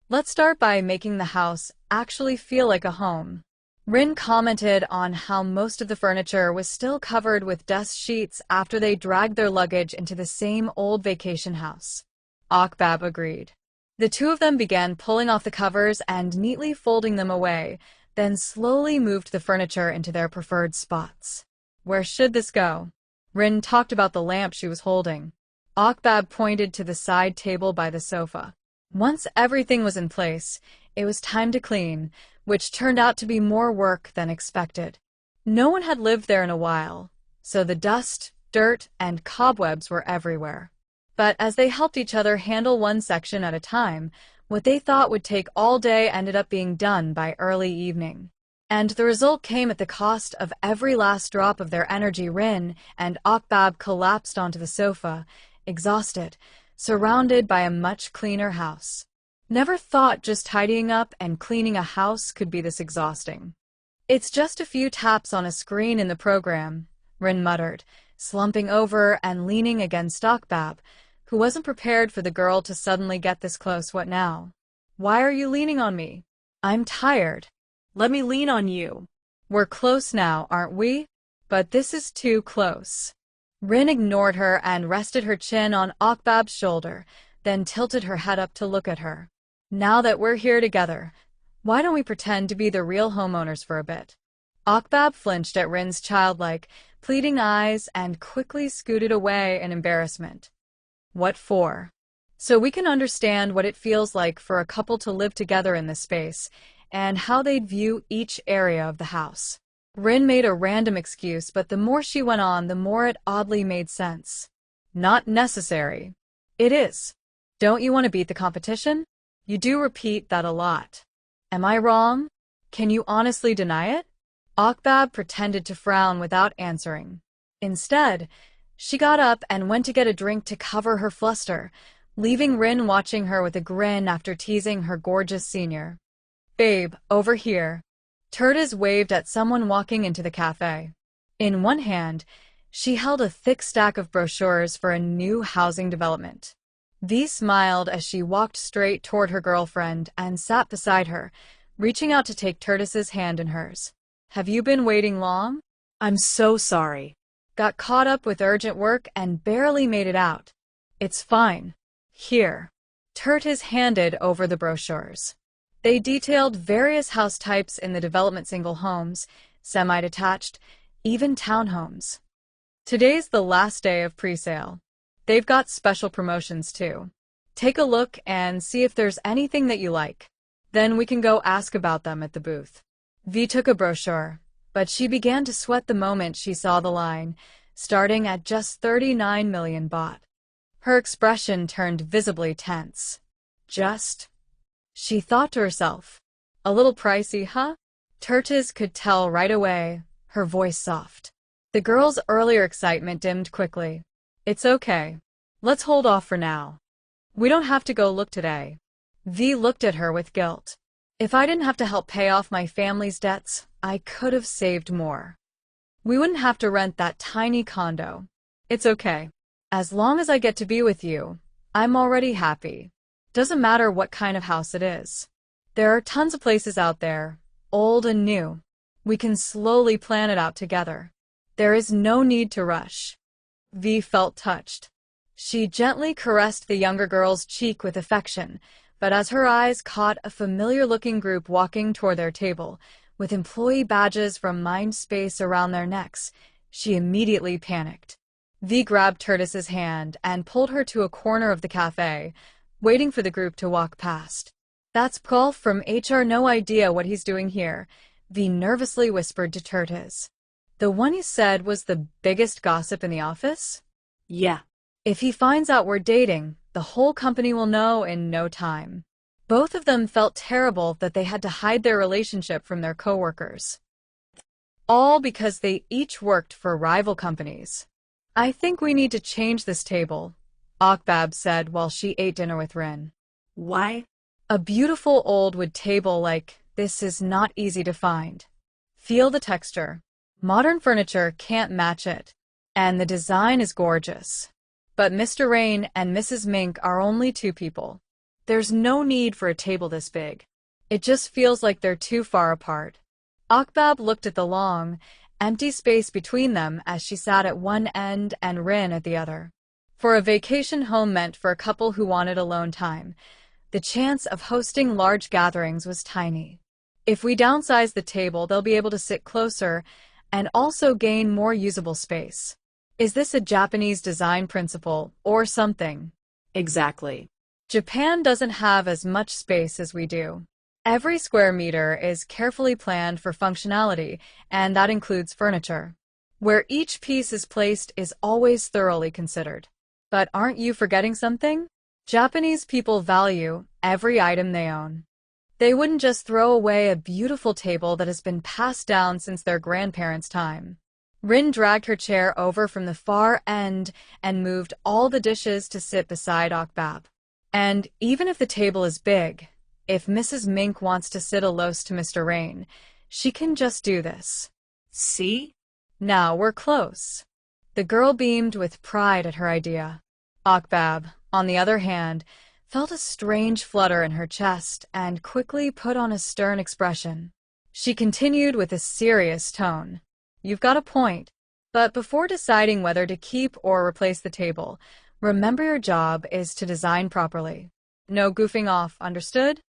Let's start by making the house actually feel like a home. Rin commented on how most of the furniture was still covered with dust sheets after they dragged their luggage into the same old vacation house. Akbab agreed. The two of them began pulling off the covers and neatly folding them away, then slowly moved the furniture into their preferred spots. Where should this go? Rin talked about the lamp she was holding. Akbab pointed to the side table by the sofa. Once everything was in place, it was time to clean, which turned out to be more work than expected. No one had lived there in a while, so the dust, dirt, and cobwebs were everywhere. But as they helped each other handle one section at a time, what they thought would take all day ended up being done by early evening. And the result came at the cost of every last drop of their energy. Rin and Akbab collapsed onto the sofa, exhausted, surrounded by a much cleaner house. Never thought just tidying up and cleaning a house could be this exhausting. It's just a few taps on a screen in the program, Rin muttered, slumping over and leaning against Akbab, who wasn't prepared for the girl to suddenly get this close. What now? Why are you leaning on me? I'm tired. Let me lean on you. We're close now, aren't we? But this is too close. Rin ignored her and rested her chin on Akbab's shoulder, then tilted her head up to look at her. Now that we're here together, why don't we pretend to be the real homeowners for a bit? Akbab flinched at Rin's childlike, pleading eyes and quickly scooted away in embarrassment. What for? So we can understand what it feels like for a couple to live together in this space, and how they'd view each area of the house. Rin made a random excuse, but the more she went on, the more it oddly made sense. Not necessary. It is. Don't you want to beat the competition? You do repeat that a lot. Am I wrong? Can you honestly deny it? Akbab pretended to frown without answering. Instead, she got up and went to get a drink to cover her fluster, leaving Rin watching her with a grin after teasing her gorgeous senior. Babe, over here. Tertiz waved at someone walking into the cafe. In one hand, she held a thick stack of brochures for a new housing development. V smiled as she walked straight toward her girlfriend and sat beside her, reaching out to take Tertiz's hand in hers. Have you been waiting long? I'm so sorry. Got caught up with urgent work and barely made it out. It's fine. Here. Tertiz handed over the brochures. They detailed various house types in the development: single homes, semi-detached, even townhomes. Today's the last day of pre-sale. They've got special promotions too. Take a look and see if there's anything that you like. Then we can go ask about them at the booth. V took a brochure, but she began to sweat the moment she saw the line, starting at just 39 million baht. Her expression turned visibly tense. She thought to herself, a little pricey, huh? Tertiz could tell right away, her voice soft. The girl's earlier excitement dimmed quickly. It's okay. Let's hold off for now. We don't have to go look today. V looked at her with guilt. If I didn't have to help pay off my family's debts, I could have saved more. We wouldn't have to rent that tiny condo. It's okay. As long as I get to be with you, I'm already happy. Doesn't matter what kind of house it is. There are tons of places out there, old and new. We can slowly plan it out together. There is no need to rush. V felt touched. She gently caressed the younger girl's cheek with affection, but as her eyes caught a familiar-looking group walking toward their table, with employee badges from Mindspace around their necks, she immediately panicked. V grabbed Tertiz's hand and pulled her to a corner of the cafe, waiting for the group to walk past. That's Paul from HR. No idea what he's doing here, V nervously whispered to Tertiz. The one you said was the biggest gossip in the office? Yeah. If he finds out we're dating, the whole company will know in no time. Both of them felt terrible that they had to hide their relationship from their coworkers. All because they each worked for rival companies. I think we need to change this table, Akbab said while she ate dinner with Rin. Why? A beautiful old wood table like this is not easy to find. Feel the texture. Modern furniture can't match it. And the design is gorgeous. But Mr. Rain and Mrs. Mink are only two people. There's no need for a table this big. It just feels like they're too far apart. Akbab looked at the long, empty space between them as she sat at one end and Rin at the other. For a vacation home meant for a couple who wanted alone time, the chance of hosting large gatherings was tiny. If we downsize the table, they'll be able to sit closer and also gain more usable space. Is this a Japanese design principle or something? Exactly. Japan doesn't have as much space as we do. Every square meter is carefully planned for functionality, and that includes furniture. Where each piece is placed is always thoroughly considered. But aren't you forgetting something? Japanese people value every item they own. They wouldn't just throw away a beautiful table that has been passed down since their grandparents' time. Rin dragged her chair over from the far end and moved all the dishes to sit beside Akbab. And even if the table is big, if Mrs. Mink wants to sit close to Mr. Rain, she can just do this. See? Now we're close. The girl beamed with pride at her idea. Akbab, on the other hand, felt a strange flutter in her chest and quickly put on a stern expression. She continued with a serious tone. You've got a point, but before deciding whether to keep or replace the table, remember your job is to design properly. No goofing off, understood?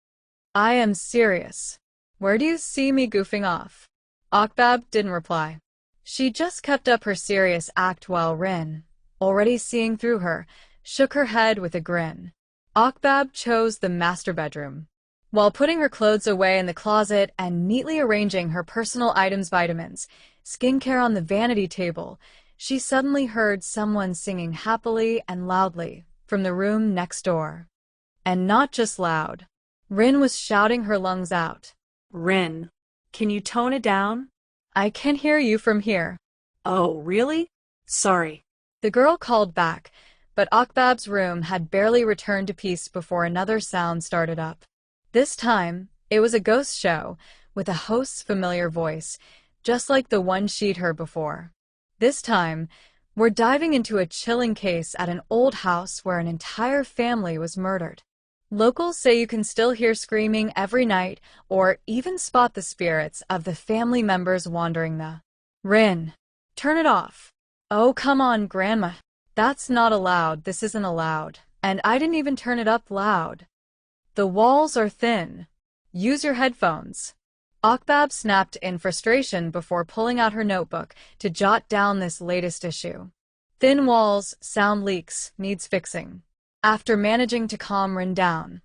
I am serious. Where do you see me goofing off? Akbab didn't reply. She just kept up her serious act while Rin, already seeing through her, shook her head with a grin. Akbab chose the master bedroom. While putting her clothes away in the closet and neatly arranging her personal items, vitamins, skincare on the vanity table, she suddenly heard someone singing happily and loudly from the room next door. And not just loud. Rin was shouting her lungs out. Rin, can you tone it down? I can hear you from here. Oh, really? Sorry. The girl called back, but Akbab's room had barely returned to peace before another sound started up. This time, it was a ghost show, with a host's familiar voice, just like the one she'd heard before. This time, we're diving into a chilling case at an old house where an entire family was murdered. Locals say you can still hear screaming every night or even spot the spirits of the family members wandering the. Rin, turn it off. Oh, come on, Grandma. That's not allowed. This isn't allowed. And I didn't even turn it up loud. The walls are thin. Use your headphones. Akbab snapped in frustration before pulling out her notebook to jot down this latest issue. Thin walls, sound leaks, needs fixing. After managing to calm Rin down,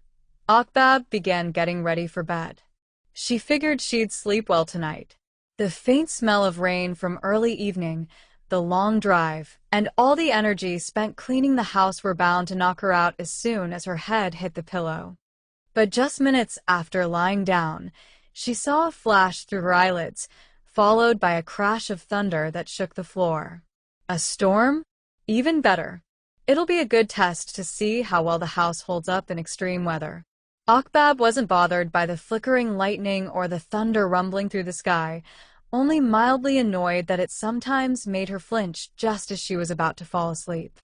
Akbab began getting ready for bed. She figured she'd sleep well tonight. The faint smell of rain from early evening, the long drive, and all the energy spent cleaning the house were bound to knock her out as soon as her head hit the pillow. But just minutes after lying down, she saw a flash through her eyelids, followed by a crash of thunder that shook the floor. A storm? Even better. It'll be a good test to see how well the house holds up in extreme weather. Akbab wasn't bothered by the flickering lightning or the thunder rumbling through the sky, only mildly annoyed that it sometimes made her flinch just as she was about to fall asleep.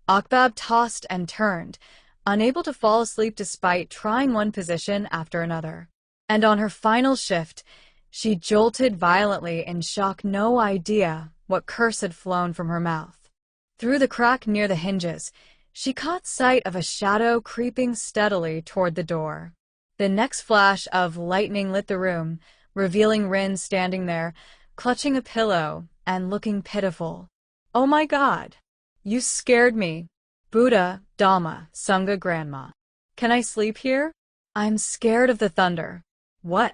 Akbab tossed and turned, unable to fall asleep despite trying one position after another. And on her final shift, she jolted violently in shock, no idea what curse had flown from her mouth. Through the crack near the hinges, she caught sight of a shadow creeping steadily toward the door. The next flash of lightning lit the room, revealing Rin standing there, clutching a pillow and looking pitiful. Oh my God! You scared me. Buddha, Dhamma, Sangha, Grandma. Can I sleep here? I'm scared of the thunder. What?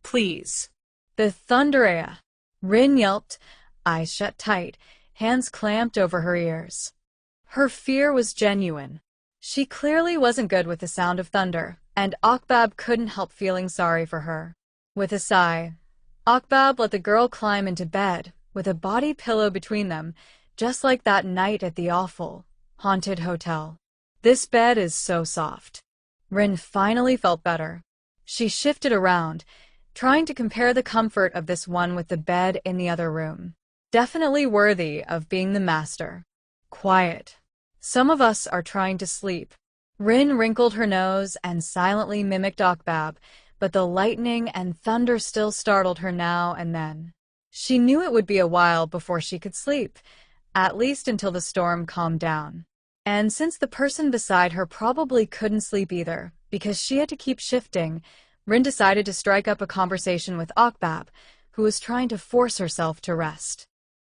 Please. The thunderaya. Rin yelped, eyes shut tight, hands clamped over her ears. Her fear was genuine. She clearly wasn't good with the sound of thunder, and Akbab couldn't help feeling sorry for her. With a sigh, Akbab let the girl climb into bed, with a body pillow between them, just like that night at the awful, haunted hotel. This bed is so soft. Rin finally felt better. She shifted around, trying to compare the comfort of this one with the bed in the other room. Definitely worthy of being the master. Quiet. Some of us are trying to sleep. Rin wrinkled her nose and silently mimicked Okbab, but the lightning and thunder still startled her now and then. She knew it would be a while before she could sleep, at least until the storm calmed down. And since the person beside her probably couldn't sleep either, because she had to keep shifting, Rin decided to strike up a conversation with Okbab, who was trying to force herself to rest.